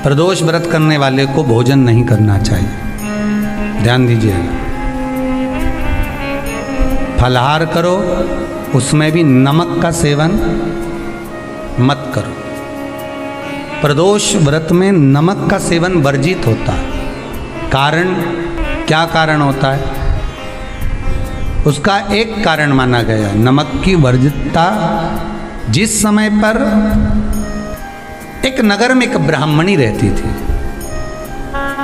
प्रदोष व्रत करने वाले को भोजन नहीं करना चाहिए, ध्यान दीजिएगा। फलाहार करो, उसमें भी नमक का सेवन मत करो। प्रदोष व्रत में नमक का सेवन वर्जित होता है। कारण, क्या कारण होता है? उसका एक कारण माना गया है, नमक की वर्जितता। जिस समय पर एक नगर में एक ब्राह्मणी रहती थी,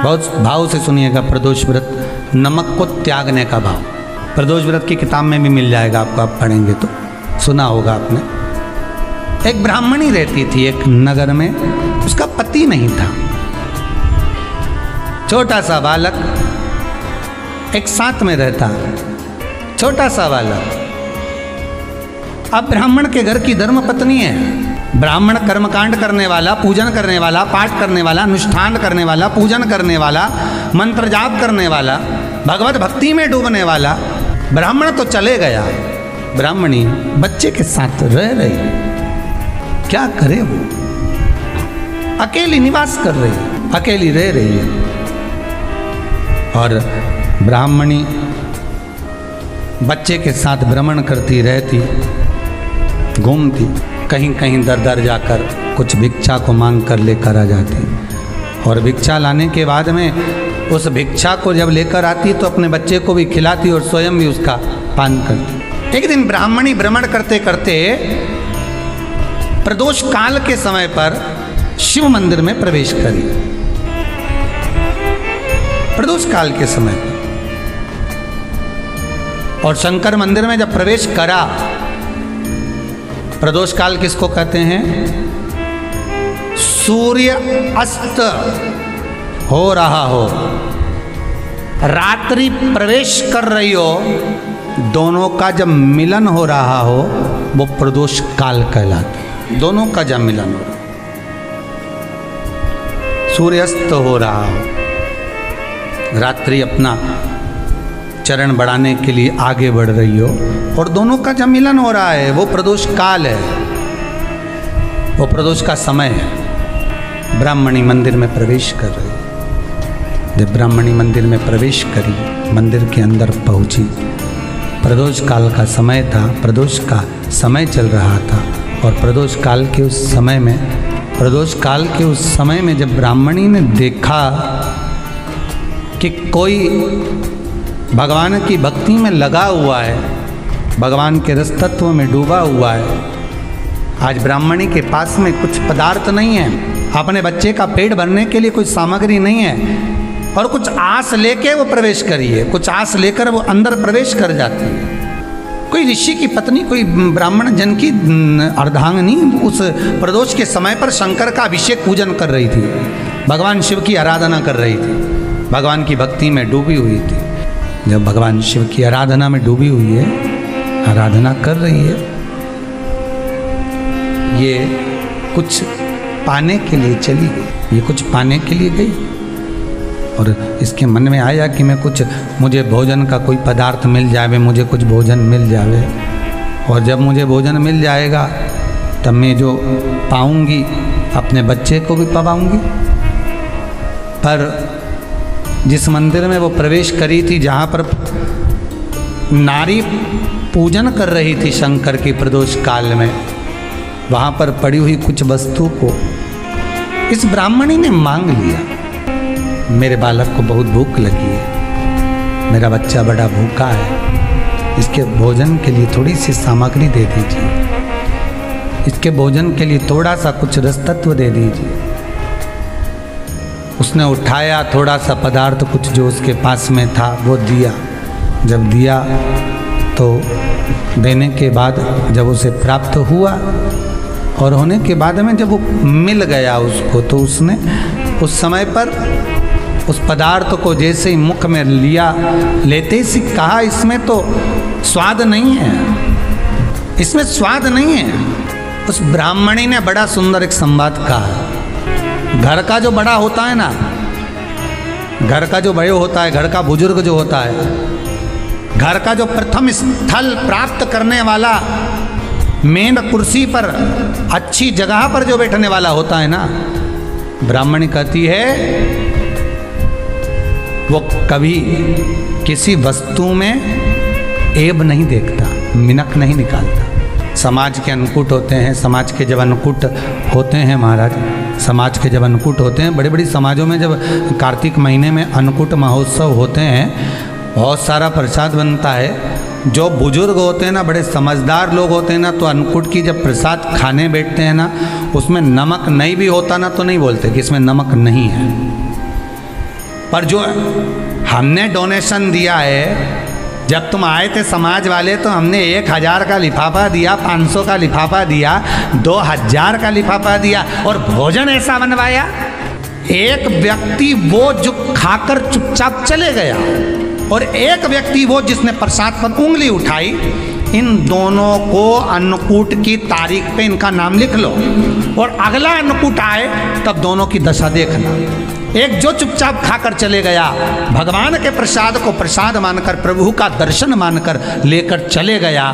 बहुत भाव से सुनिएगा, प्रदोष व्रत, नमक को त्यागने का भाव। प्रदोष व्रत की किताब में भी मिल जाएगा आपको, आप पढ़ेंगे तो सुना होगा आपने। एक ब्राह्मणी रहती थी एक नगर में, उसका पति नहीं था, छोटा सा बालक एक साथ में रहता, छोटा सा बालक। अब ब्राह्मण के घर की धर्म पत्नी है, ब्राह्मण कर्मकांड करने वाला, पूजन करने वाला, पाठ करने वाला, अनुष्ठान करने वाला, पूजन करने वाला, मंत्र जाप करने वाला, भगवत भक्ति में डूबने वाला। ब्राह्मण तो चले गया, ब्राह्मणी बच्चे के साथ रह रही, क्या करे वो? अकेली निवास कर रही, अकेली रह रही है। और ब्राह्मणी बच्चे के साथ भ्रमण करती रहती, घूमती, कहीं कहीं दर दर जाकर कुछ भिक्षा को मांग कर लेकर आ जाती। और भिक्षा लाने के बाद में उस भिक्षा को जब लेकर आती तो अपने बच्चे को भी खिलाती और स्वयं भी उसका पान करती। एक दिन ब्राह्मणी भ्रमण करते करते प्रदोष काल के समय पर शिव मंदिर में प्रवेश करी। प्रदोष काल के समय पर, और शंकर मंदिर में जब प्रवेश करा, प्रदोष काल किसको कहते हैं? सूर्य अस्त हो रहा हो, रात्रि प्रवेश कर रही हो, दोनों का जब मिलन हो रहा हो वो प्रदोष काल कहलाता है। दोनों का जब मिलन हो रहा, सूर्यास्त हो रहा हो, रात्रि अपना चरण बढ़ाने के लिए आगे बढ़ रही हो, और दोनों का जब मिलन हो रहा है, वो प्रदोष काल है, वो प्रदोष का समय है। ब्राह्मणी मंदिर में प्रवेश कर रही, जब ब्राह्मणी मंदिर में प्रवेश करी, मंदिर के अंदर पहुंची, प्रदोष काल का समय था, प्रदोष का समय चल रहा था। और प्रदोष काल के उस समय में, प्रदोष काल के उस समय में जब ब्राह्मणी ने देखा कि कोई भगवान की भक्ति में लगा हुआ है, भगवान के रस तत्व में डूबा हुआ है, आज ब्राह्मणी के पास में कुछ पदार्थ नहीं है, अपने बच्चे का पेट भरने के लिए कोई सामग्री नहीं है, और कुछ आस लेके वो प्रवेश करिए, कुछ आस लेकर वो अंदर प्रवेश कर जाती है। कोई ऋषि की पत्नी, कोई ब्राह्मण जन की अर्धांगिनी उस प्रदोष के समय पर शंकर का अभिषेक पूजन कर रही थी, भगवान शिव की आराधना कर रही थी, भगवान की भक्ति में डूबी हुई थी। जब भगवान शिव की आराधना में डूबी हुई है, आराधना कर रही है, ये कुछ पाने के लिए चली गई, ये कुछ पाने के लिए गई, और इसके मन में आया कि मैं कुछ, मुझे भोजन का कोई पदार्थ मिल जावे, मुझे कुछ भोजन मिल जावे, और जब मुझे भोजन मिल जाएगा तब मैं जो पाऊंगी अपने बच्चे को भी पाऊंगी। पर जिस मंदिर में वो प्रवेश करी थी, जहाँ पर नारी पूजन कर रही थी शंकर की प्रदोष काल में, वहाँ पर पड़ी हुई कुछ वस्तु को इस ब्राह्मणी ने मांग लिया। मेरे बालक को बहुत भूख लगी है, मेरा बच्चा बड़ा भूखा है, इसके भोजन के लिए थोड़ी सी सामग्री दे दीजिए, इसके भोजन के लिए थोड़ा सा कुछ रस तत्व दे दीजिए। उसने उठाया थोड़ा सा पदार्थ, कुछ जो उसके पास में था वो दिया। जब दिया तो देने के बाद जब उसे प्राप्त हुआ, और होने के बाद में जब वो मिल गया उसको, तो उसने उस समय पर उस पदार्थ को जैसे ही मुख में लिया, लेते ही कहा, इसमें तो स्वाद नहीं है, इसमें स्वाद नहीं है। उस ब्राह्मणी ने बड़ा सुंदर एक संवाद कहा। घर का जो बड़ा होता है ना, घर का जो बड़े होता है, घर का बुजुर्ग जो होता है, घर का जो प्रथम स्थल प्राप्त करने वाला, मेन कुर्सी पर, अच्छी जगह पर जो बैठने वाला होता है ना, ब्राह्मणी कहती है वो कभी किसी वस्तु में ऐब नहीं देखता, मिनक नहीं निकालता। समाज के अन्नकूट होते हैं, समाज के जब अन्नकूट होते हैं महाराज, समाज के जब अन्नकूट होते हैं, बड़े बड़ी समाजों में जब कार्तिक महीने में अन्नकूट महोत्सव होते हैं, बहुत सारा प्रसाद बनता है। जो बुजुर्ग होते हैं ना, बड़े समझदार लोग होते हैं ना, तो अन्नकूट की जब प्रसाद खाने बैठते हैं ना, उसमें नमक नहीं भी होता ना तो नहीं बोलते कि इसमें नमक नहीं है। पर जो हमने डोनेशन दिया है, जब तुम आए थे समाज वाले तो हमने 1000 का लिफाफा दिया, 500 का लिफाफा दिया, 2000 का लिफाफा दिया और भोजन ऐसा बनवाया। एक व्यक्ति वो जो खाकर चुपचाप चले गया और एक व्यक्ति वो जिसने प्रसाद पर उंगली उठाई। इन दोनों को अन्नकूट की तारीख पे इनका नाम लिख लो और अगला अन्नकूट आए तब दोनों की दशा देखना। एक जो चुपचाप खाकर चले गया, भगवान के प्रसाद को प्रसाद मानकर, प्रभु का दर्शन मानकर लेकर चले गया,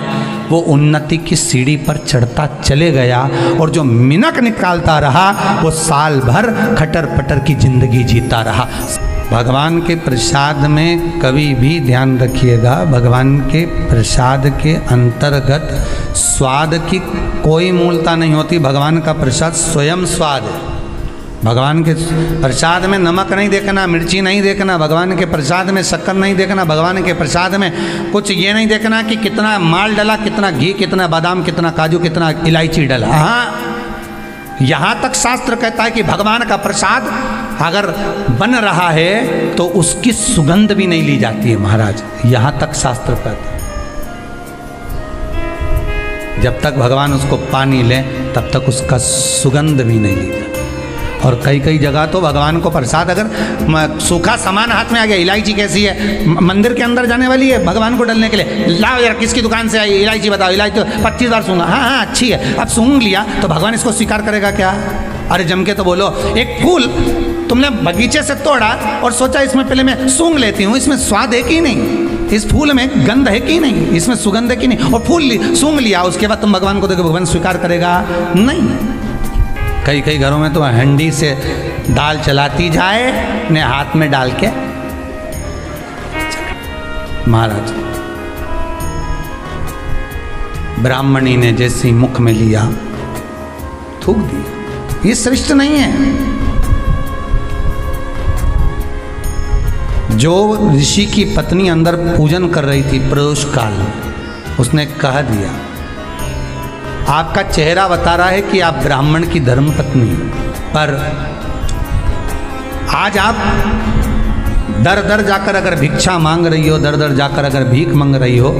वो उन्नति की सीढ़ी पर चढ़ता चले गया। और जो मिनक निकालता रहा वो साल भर खटर पटर की जिंदगी जीता रहा। भगवान के प्रसाद में कभी भी ध्यान रखिएगा, भगवान के प्रसाद के अंतर्गत स्वाद की कोई मूलता नहीं होती। भगवान का प्रसाद स्वयं स्वाद है। भगवान के प्रसाद में नमक नहीं देखना, मिर्ची नहीं देखना, भगवान के प्रसाद में शक्कर नहीं देखना, भगवान के प्रसाद में कुछ ये नहीं देखना कि कितना माल डला, कितना घी, कितना बादाम, कितना काजू, कितना इलायची डला। हाँ, यहाँ तक शास्त्र कहता है कि भगवान का प्रसाद अगर बन रहा है तो उसकी सुगंध भी नहीं ली जाती है महाराज। यहाँ तक शास्त्र कहता है। जब तक भगवान उसको पानी ले तब तक उसका सुगंध भी नहीं ली जाती। और कई कई जगह तो भगवान को प्रसाद अगर सूखा सामान हाथ में आ गया, इलायची कैसी है, मंदिर के अंदर जाने वाली है भगवान को डलने के लिए, लाओ यार किसकी दुकान से आई इलायची बताओ, इलायची तो 25 बार सूंघा, हाँ हाँ अच्छी है, अब सूंघ लिया तो भगवान इसको स्वीकार करेगा क्या? अरे जम के तो बोलो। एक फूल तुमने बगीचे से तोड़ा और सोचा इसमें पहले मैं सूंघ लेती हूँ, इसमें स्वाद है कि नहीं, इस फूल में गंध है कि नहीं, इसमें सुगंध है कि नहीं, और फूल सूंघ लिया, उसके बाद तुम भगवान को देखो, भगवान स्वीकार करेगा नहीं। कई कई घरों में तो हंडी से दाल चलाती जाए ने हाथ में डाल के। महाराज ब्राह्मणी ने जैसी मुख में लिया थूक दिया। ये श्रेष्ठ नहीं है। जो ऋषि की पत्नी अंदर पूजन कर रही थी प्रदोष काल में, उसने कह दिया आपका चेहरा बता रहा है कि आप ब्राह्मण की धर्म पत्नी, पर आज आप दर दर जाकर अगर भिक्षा मांग रही हो, दर दर जाकर अगर भीख मांग रही हो,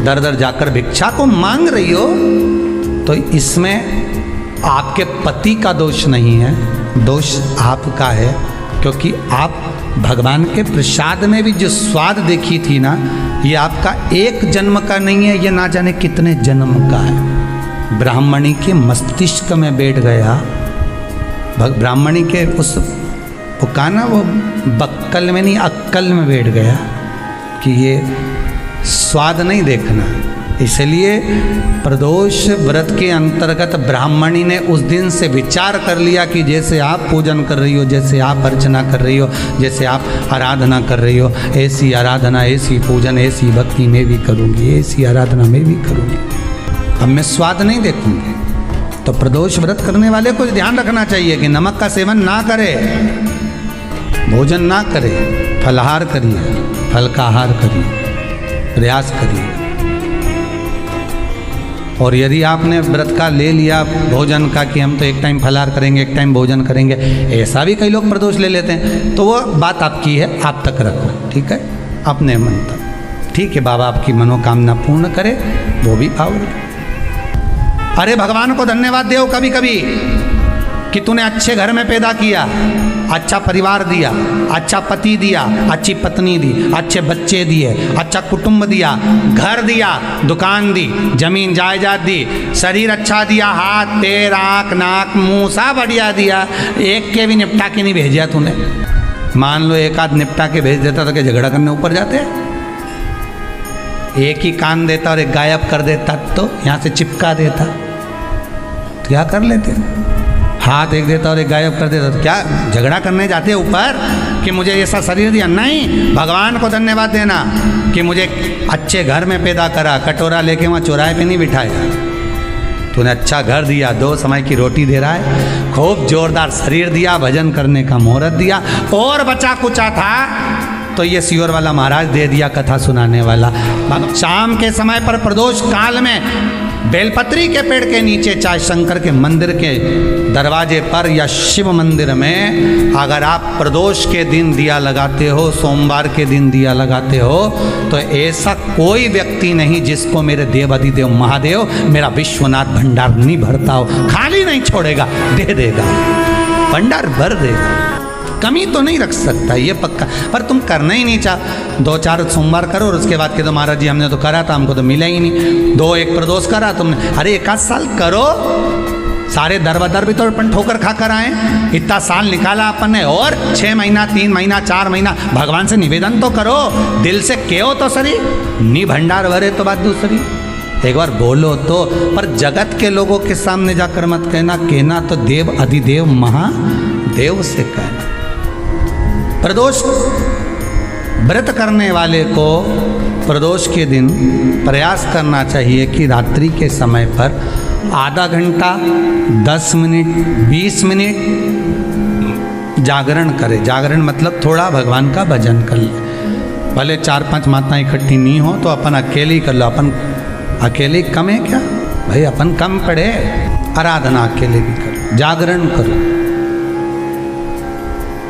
दर दर जाकर भिक्षा को मांग रही हो, तो इसमें आपके पति का दोष नहीं है, दोष आपका है। क्योंकि आप भगवान के प्रसाद में भी जो स्वाद देखी थी ना, ये आपका एक जन्म का नहीं है, ये ना जाने कितने जन्म का है। ब्राह्मणी के मस्तिष्क में बैठ गया, ब्राह्मणी के उस वो कहा ना, वो बक्कल में नहीं अक्कल में बैठ गया कि ये स्वाद नहीं देखना। इसलिए प्रदोष व्रत के अंतर्गत ब्राह्मणी ने उस दिन से विचार कर लिया कि जैसे आप पूजन कर रही हो, जैसे आप अर्चना कर रही हो, जैसे आप आराधना कर रही हो, ऐसी आराधना, ऐसी पूजन, ऐसी भक्ति मैं भी करूँगी, ऐसी आराधना मैं भी करूँगी। अब मैं स्वाद नहीं देखूंगी। तो प्रदोष व्रत करने वाले को ध्यान रखना चाहिए कि नमक का सेवन ना करे, भोजन ना करे, फलाहार करिए, फल का आहार करिए, प्रयास करिए। और यदि आपने व्रत का ले लिया भोजन का कि हम तो एक टाइम फलाहार करेंगे, एक टाइम भोजन करेंगे, ऐसा भी कई लोग प्रदोष ले लेते हैं, तो वो बात आपकी है, आप तक रखो, ठीक है, अपने मन तक। ठीक है, बाबा आपकी मनोकामना पूर्ण करे, वो भी भाव रखे। अरे भगवान को धन्यवाद दो कभी कभी कि तूने अच्छे घर में पैदा किया, अच्छा परिवार दिया, अच्छा पति दिया, अच्छी पत्नी दी, अच्छे बच्चे दिए, अच्छा कुटुंब दिया, घर दिया, दुकान दी, जमीन जायदाद दी, शरीर अच्छा दिया, हाथ पैर आँख नाक मुंह सब बढ़िया दिया, एक के भी निपटा के नहीं भेजा तूने। मान लो एक आध निपटा के भेज देता तो क्या झगड़ा करने ऊपर जाते? एक ही कान देता और एक गायब कर देता तो यहाँ से चिपका देता, क्या कर लेते? हाथ एक देता और एक गायब कर देता। तो क्या झगड़ा करने जाते ऊपर कि मुझे ऐसा शरीर दिया? नहीं, भगवान को धन्यवाद देना कि मुझे अच्छे घर में पैदा करा, कटोरा लेके वहाँ चौराहे पे नहीं बिठाया। तूने अच्छा घर दिया, 2 समय की रोटी दे रहा है, खूब जोरदार शरीर दिया, भजन करने का मुहूर्त दिया, और बचा कुचा था तो ये सियोर वाला महाराज दे दिया, कथा सुनाने वाला। शाम के समय पर प्रदोष काल में बेलपत्री के पेड़ के नीचे, चाहे शंकर के मंदिर के दरवाजे पर या शिव मंदिर में, अगर आप प्रदोष के दिन दिया लगाते हो, सोमवार के दिन दिया लगाते हो, तो ऐसा कोई व्यक्ति नहीं जिसको मेरे देव अधिदेव महादेव मेरा विश्वनाथ भंडार नहीं भरता हो। खाली नहीं छोड़ेगा, दे देगा, भंडार भर देगा, कमी तो नहीं रख सकता, ये पक्का। पर तुम करना ही नहीं चाह। 2-4 सोमवार करो और उसके बाद के तो महाराज जी हमने तो करा था, हमको तो मिला ही नहीं। 2-1 प्रदोष करा तुमने, अरे 1 साल करो, सारे दर भी तो अपन ठोकर खा कर आए, इतना साल निकाला अपन ने, और 6 महीना 3 महीना 4 महीना भगवान से निवेदन तो करो, दिल से कहो तो सरी, नी भंडार भरे तो बात दूसरी। एक बार बोलो तो, पर जगत के लोगों के सामने जाकर मत कहना, कहना तो देव अधिदेव महादेव से कहना। प्रदोष व्रत करने वाले को प्रदोष के दिन प्रयास करना चाहिए कि रात्रि के समय पर आधा घंटा, 10 मिनट, 20 मिनट जागरण करे। जागरण मतलब थोड़ा भगवान का भजन कर ले। भले 4-5 माताएं इकट्ठी नहीं हो तो अपन अकेले ही कर लो। अपन अकेले कम है क्या भाई? अपन कम पड़े, आराधना अकेले भी करो, जागरण करो।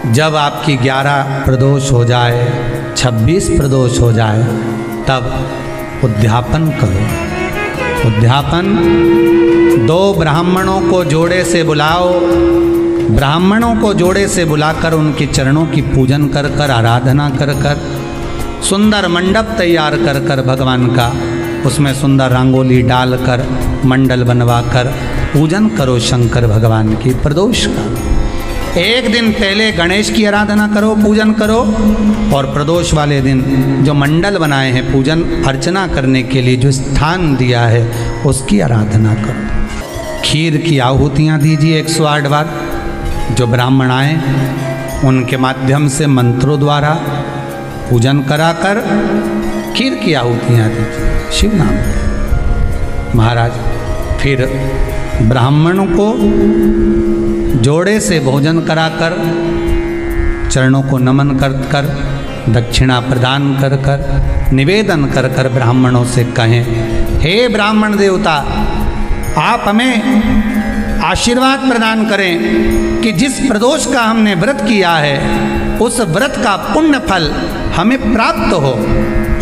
जब आपकी 11 प्रदोष हो जाए, 26 प्रदोष हो जाए, तब उद्यापन करो। उद्यापन 2 ब्राह्मणों को जोड़े से बुलाओ, ब्राह्मणों को जोड़े से बुलाकर उनके चरणों की पूजन कर कर, आराधना कर कर, सुंदर मंडप तैयार कर कर भगवान का, उसमें सुंदर रंगोली डालकर, मंडल बनवाकर पूजन करो शंकर भगवान की प्रदोष का। 1 दिन पहले गणेश की आराधना करो, पूजन करो, और प्रदोष वाले दिन जो मंडल बनाए हैं पूजन अर्चना करने के लिए, जो स्थान दिया है उसकी आराधना करो। खीर की आहुतियाँ दीजिए 108 बार। जो ब्राह्मण आए उनके माध्यम से मंत्रों द्वारा पूजन कराकर खीर की आहुतियाँ दीजिए शिव नाम में। महाराज फिर ब्राह्मणों को जोड़े से भोजन कराकर, चरणों को नमन कर कर, दक्षिणा प्रदान कर कर, निवेदन कर कर ब्राह्मणों से कहें, हे ब्राह्मण देवता, आप हमें आशीर्वाद प्रदान करें कि जिस प्रदोष का हमने व्रत किया है उस व्रत का पुण्य फल हमें प्राप्त हो।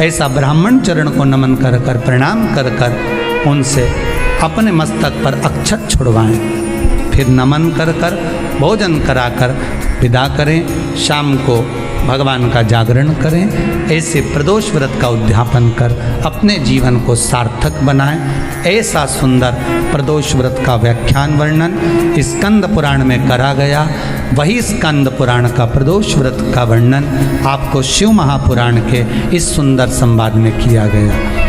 ऐसा ब्राह्मण चरण को नमन कर कर, प्रणाम कर कर उनसे अपने मस्तक पर अक्षत छुड़वाएं। फिर नमन कर कर, भोजन कराकर विदा करें। शाम को भगवान का जागरण करें। ऐसे प्रदोष व्रत का उद्यापन कर अपने जीवन को सार्थक बनाएं। ऐसा सुंदर प्रदोष व्रत का व्याख्यान वर्णन स्कंद पुराण में करा गया। वही स्कंद पुराण का प्रदोष व्रत का वर्णन आपको शिव महापुराण के इस सुंदर संवाद में किया गया।